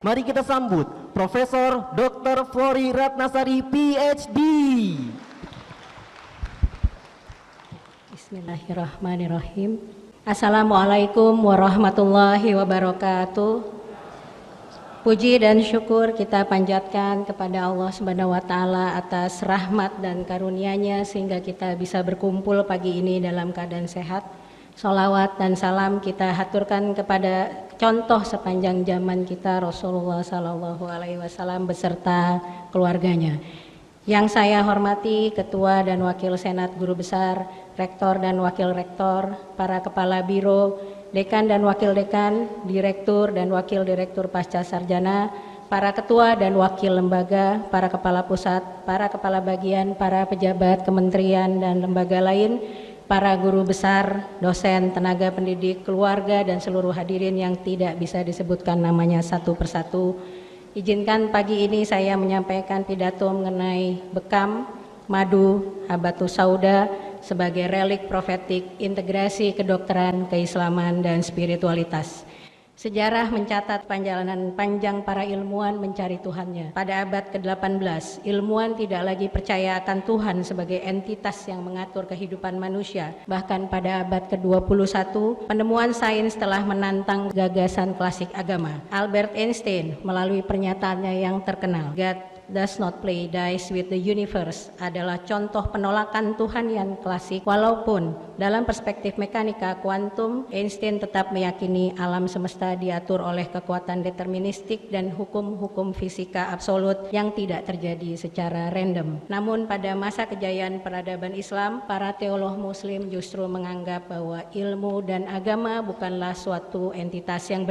Mari kita sambut Profesor Dr. Flori Ratnasari PhD. Bismillahirrahmanirrahim. Assalamualaikum warahmatullahi wabarakatuh. Puji dan syukur kita panjatkan kepada Allah Subhanahu wa taala atas rahmat dan karunia-Nya sehingga kita bisa berkumpul pagi ini dalam keadaan sehat. Sholawat dan salam kita haturkan kepada contoh sepanjang zaman kita, Rasulullah Sallallahu Alaihi Wasallam beserta keluarganya. Yang saya hormati Ketua dan Wakil Senat Guru Besar, Rektor dan Wakil Rektor, para Kepala Biro, Dekan dan Wakil Dekan, Direktur dan Wakil Direktur Pasca Sarjana, para Ketua dan Wakil Lembaga, para Kepala Pusat, para Kepala Bagian, para pejabat kementerian dan lembaga lain, para guru besar, dosen, tenaga pendidik, keluarga, dan seluruh hadirin yang tidak bisa disebutkan namanya satu persatu. Izinkan pagi ini saya menyampaikan pidato mengenai bekam, madu, habatus sauda sebagai relik profetik integrasi kedokteran, keislaman, dan spiritualitas. Sejarah mencatat perjalanan panjang para ilmuwan mencari Tuhannya. Pada abad ke-18, ilmuwan tidak lagi percaya akan Tuhan sebagai entitas yang mengatur kehidupan manusia. Bahkan pada abad ke-21, penemuan sains telah menantang gagasan klasik agama. Albert Einstein melalui pernyataannya yang terkenal, God does not play dice with the universe, adalah contoh penolakan Tuhan yang klasik. Walaupun dalam perspektif mekanika kuantum, Einstein tetap meyakini alam semesta diatur oleh kekuatan deterministik dan hukum-hukum fisika absolut yang tidak terjadi secara random. Namun pada masa kejayaan peradaban Islam, para teolog muslim justru menganggap bahwa ilmu dan agama bukanlah suatu entitas yang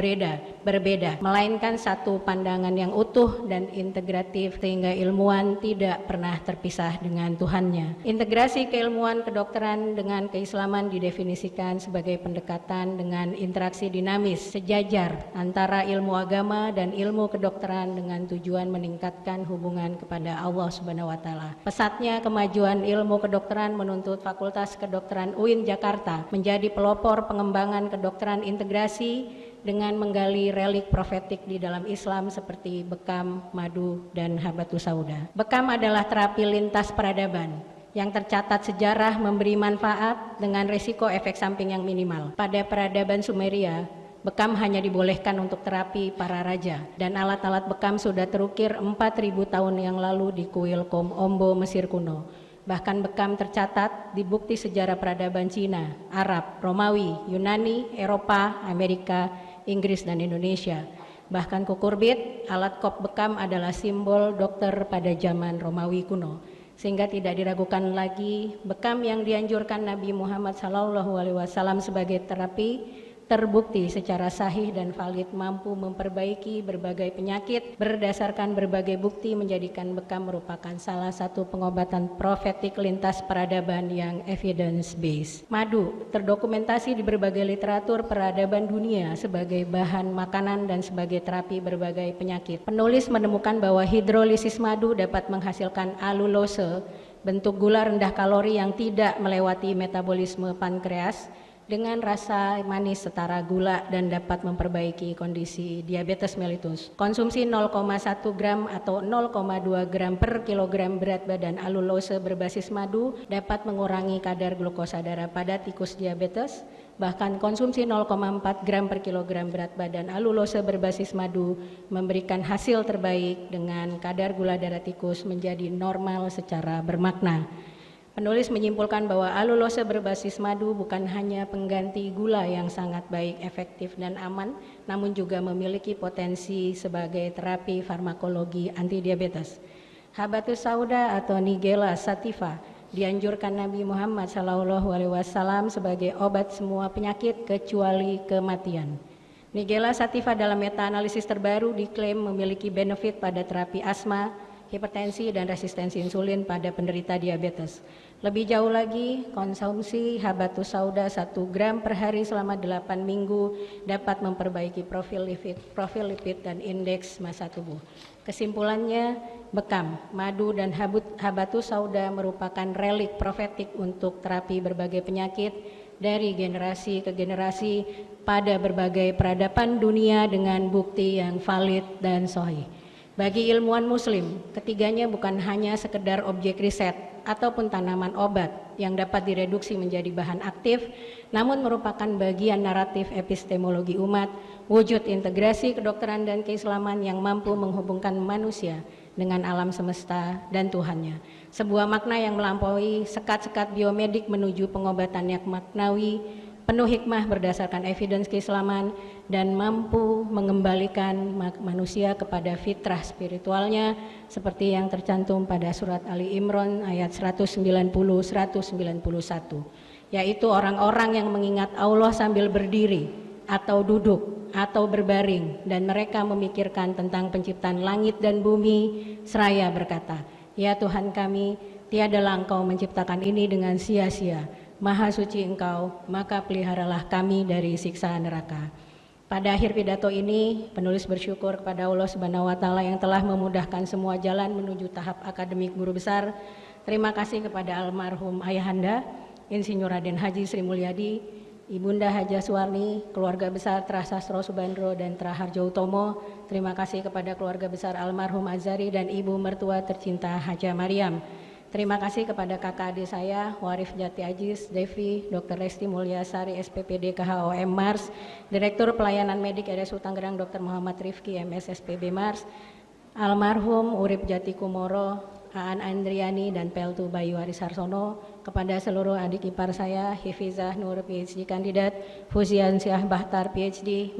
berbeda, melainkan satu pandangan yang utuh dan integratif sehingga ilmuwan tidak pernah terpisah dengan Tuhannya. Integrasi keilmuan kedokteran dengan keislaman didefinisikan sebagai pendekatan dengan interaksi dinamis sejajar antara ilmu agama dan ilmu kedokteran dengan tujuan meningkatkan hubungan kepada Allah Subhanahu wa taala. Pesatnya kemajuan ilmu kedokteran menuntut Fakultas Kedokteran UIN Jakarta menjadi pelopor pengembangan kedokteran integrasi dengan menggali relik profetik di dalam Islam seperti bekam, madu, dan habatus sauda. Bekam adalah terapi lintas peradaban yang tercatat sejarah memberi manfaat dengan risiko efek samping yang minimal. Pada peradaban Sumeria, bekam hanya dibolehkan untuk terapi para raja, dan alat-alat bekam sudah terukir 4.000 tahun yang lalu di kuil kaum Ombo, Mesir kuno. Bahkan bekam tercatat di bukti sejarah peradaban Cina, Arab, Romawi, Yunani, Eropa, Amerika, Inggris, dan Indonesia. Bahkan kukurbit, alat kop bekam adalah simbol dokter pada zaman Romawi kuno. Sehingga tidak diragukan lagi, bekam yang dianjurkan Nabi Muhammad SAW sebagai terapi terbukti secara sahih dan valid mampu memperbaiki berbagai penyakit. Berdasarkan berbagai bukti menjadikan bekam merupakan salah satu pengobatan profetik lintas peradaban yang evidence based. Madu terdokumentasi di berbagai literatur peradaban dunia sebagai bahan makanan dan sebagai terapi berbagai penyakit. Penulis menemukan bahwa hidrolisis madu dapat menghasilkan alulose, bentuk gula rendah kalori yang tidak melewati metabolisme pankreas, dengan rasa manis setara gula dan dapat memperbaiki kondisi diabetes mellitus. Konsumsi 0,1 gram atau 0,2 gram per kilogram berat badan alulose berbasis madu dapat mengurangi kadar glukosa darah pada tikus diabetes. Bahkan konsumsi 0,4 gram per kilogram berat badan alulose berbasis madu memberikan hasil terbaik dengan kadar gula darah tikus menjadi normal secara bermakna. Penulis menyimpulkan bahwa alulose berbasis madu bukan hanya pengganti gula yang sangat baik, efektif, dan aman, namun juga memiliki potensi sebagai terapi farmakologi antidiabetes. Habatus sauda atau Nigella sativa dianjurkan Nabi Muhammad SAW sebagai obat semua penyakit kecuali kematian. Nigella sativa dalam meta-analisis terbaru diklaim memiliki benefit pada terapi asma, hipertensi, dan resistensi insulin pada penderita diabetes. Lebih jauh lagi, konsumsi habatus sauda 1 gram per hari selama 8 minggu dapat memperbaiki profil lipid dan indeks massa tubuh. Kesimpulannya, bekam, madu, dan habatus sauda merupakan relik profetik untuk terapi berbagai penyakit dari generasi ke generasi pada berbagai peradaban dunia dengan bukti yang valid dan sahih. Bagi ilmuwan muslim, ketiganya bukan hanya sekedar objek riset ataupun tanaman obat yang dapat direduksi menjadi bahan aktif, namun merupakan bagian naratif epistemologi umat, wujud integrasi kedokteran dan keislaman yang mampu menghubungkan manusia dengan alam semesta dan Tuhannya. Sebuah makna yang melampaui sekat-sekat biomedik menuju pengobatan yang maknawi, penuh hikmah berdasarkan evidence keislaman, dan mampu mengembalikan manusia kepada fitrah spiritualnya seperti yang tercantum pada surat Ali Imran ayat 190-191, yaitu orang-orang yang mengingat Allah sambil berdiri atau duduk atau berbaring, dan mereka memikirkan tentang penciptaan langit dan bumi seraya berkata, "Ya Tuhan kami, tiadalah Engkau menciptakan ini dengan sia-sia. Maha suci Engkau, maka peliharalah kami dari siksa neraka." Pada akhir pidato ini, penulis bersyukur kepada Allah Subhanahu wa Ta'ala yang telah memudahkan semua jalan menuju tahap akademik guru besar. Terima kasih kepada almarhum ayahanda, Insinyur Raden Haji Sri Mulyadi, Ibunda Haja Suwarni, keluarga besar Tra Sastro Subandro dan Tra Harjo Utomo. Terima kasih kepada keluarga besar almarhum Azari dan ibu mertua tercinta Haja Mariam. Terima kasih kepada kakak adik saya, Warif Jati Ajis, Devi, Dr. Resti Mulyasari, SPPD KHOM Mars, Direktur Pelayanan Medik RSU Tangerang, Dr. Muhammad Rifki, MS SPB Mars, almarhum Urip Jati Kumoro, Aan Andriani, dan Peltu Bayu Arisarsono, kepada seluruh adik ipar saya, Hifizah Nur PhD kandidat, Fuzian Syah Bahtar PhD,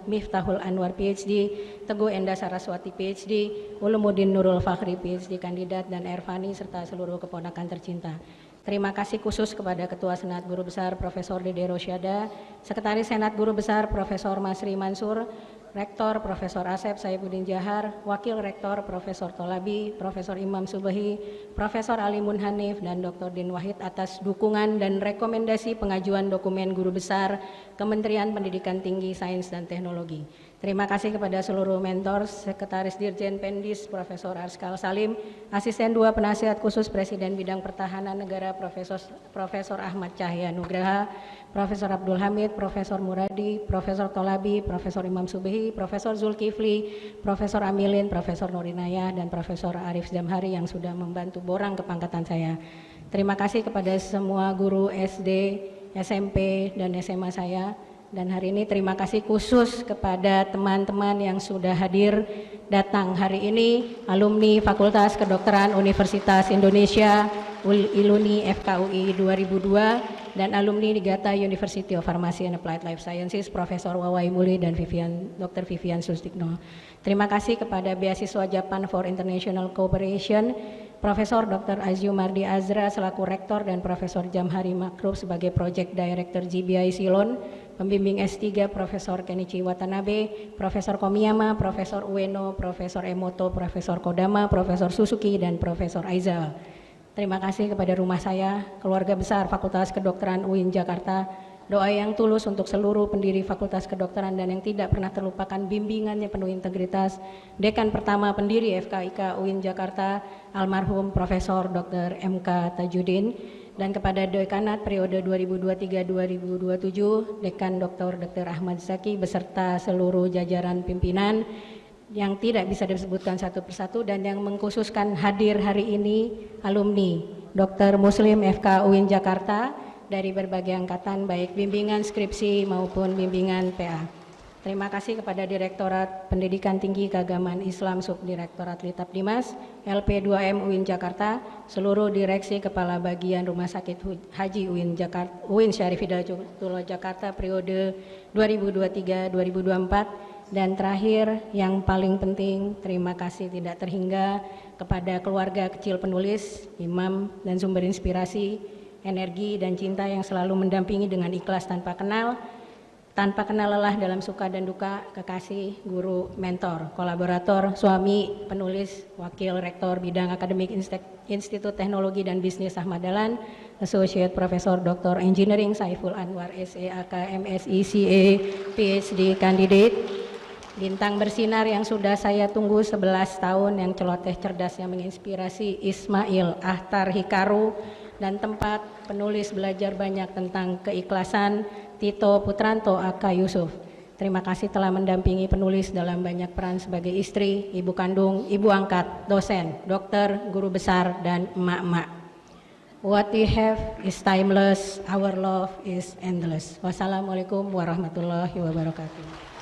Miftahul Anwar PhD, Teguh Enda Saraswati PhD, Ulumuddin Nurul Fakhri PhD kandidat, dan Ervani serta seluruh keponakan tercinta. Terima kasih khusus kepada Ketua Senat Guru Besar Profesor Dede Rosyada, Sekretaris Senat Guru Besar Profesor Masri Mansur, Rektor Profesor Asep Saifuddin Jahar, Wakil Rektor Profesor Tolabi, Profesor Imam Subahi, Profesor Alimun Hanif, dan Dr. Din Wahid atas dukungan dan rekomendasi pengajuan dokumen guru besar Kementerian Pendidikan Tinggi, Sains dan Teknologi. Terima kasih kepada seluruh mentor, Sekretaris Dirjen Pendis Profesor Arskal Salim, Asisten 2 Penasihat Khusus Presiden Bidang Pertahanan Negara Profesor Ahmad Cahya Nugraha, Profesor Abdul Hamid, Profesor Muradi, Profesor Tolabi, Profesor Imam Subihi, Profesor Zulkifli, Profesor Amilin, Profesor Nurinayah, dan Profesor Arif Zamhari yang sudah membantu borang kepangkatan saya. Terima kasih kepada semua guru SD, SMP, dan SMA saya. Dan hari ini terima kasih khusus kepada teman-teman yang sudah hadir datang hari ini, alumni Fakultas Kedokteran Universitas Indonesia, ILUNI FKUI 2002, dan alumni Niigata University of Pharmacy and Applied Life Sciences, Profesor Wawai Muli dan Dr. Vivian Sustikno. Terima kasih kepada beasiswa Japan for International Cooperation, Profesor Dr. Aziumardi Azra selaku Rektor, dan Profesor Jamhari Makruf sebagai Project Director GBI Silon, pembimbing S3 Profesor Kenichi Watanabe, Profesor Komiyama, Profesor Ueno, Profesor Emoto, Profesor Kodama, Profesor Suzuki, dan Profesor Aizal. Terima kasih kepada rumah saya, keluarga besar Fakultas Kedokteran UIN Jakarta. Doa yang tulus untuk seluruh pendiri Fakultas Kedokteran dan yang tidak pernah terlupakan bimbingannya penuh integritas, Dekan pertama pendiri FKIK UIN Jakarta, almarhum Profesor Dr. MK Tajudin, dan kepada Dekanat periode 2023-2027, Dekan Dr. Ahmad Zaki beserta seluruh jajaran pimpinan yang tidak bisa disebutkan satu persatu, dan yang mengkhususkan hadir hari ini alumni Dr. Muslim FK UIN Jakarta dari berbagai angkatan, baik bimbingan skripsi maupun bimbingan PA. Terima kasih kepada Direktorat Pendidikan Tinggi Keagamaan Islam Subdirektorat Litap Dimas, LP2M UIN Jakarta, seluruh direksi kepala bagian Rumah Sakit Haji UIN Syarif Hidayatullah Jakarta periode 2023-2024, dan terakhir yang paling penting, terima kasih tidak terhingga kepada keluarga kecil penulis, imam, dan sumber inspirasi, energi dan cinta yang selalu mendampingi dengan ikhlas tanpa kenal lelah dalam suka dan duka, kekasih, guru, mentor, kolaborator, suami, penulis, wakil rektor bidang akademik Institut Teknologi dan Bisnis Ahmad Dahlan, Associate Professor Dr. Engineering Saiful Anwar SEAK MSI CA PhD Candidate, bintang bersinar yang sudah saya tunggu 11 tahun, yang celoteh cerdas yang menginspirasi, Ismail Ahtar Hikaru, dan tempat penulis belajar banyak tentang keikhlasan, Tito Putranto A.K. Yusuf. Terima kasih telah mendampingi penulis dalam banyak peran sebagai istri, ibu kandung, ibu angkat, dosen, dokter, guru besar, dan emak-emak. What we have is timeless, our love is endless. Wassalamualaikum warahmatullahi wabarakatuh.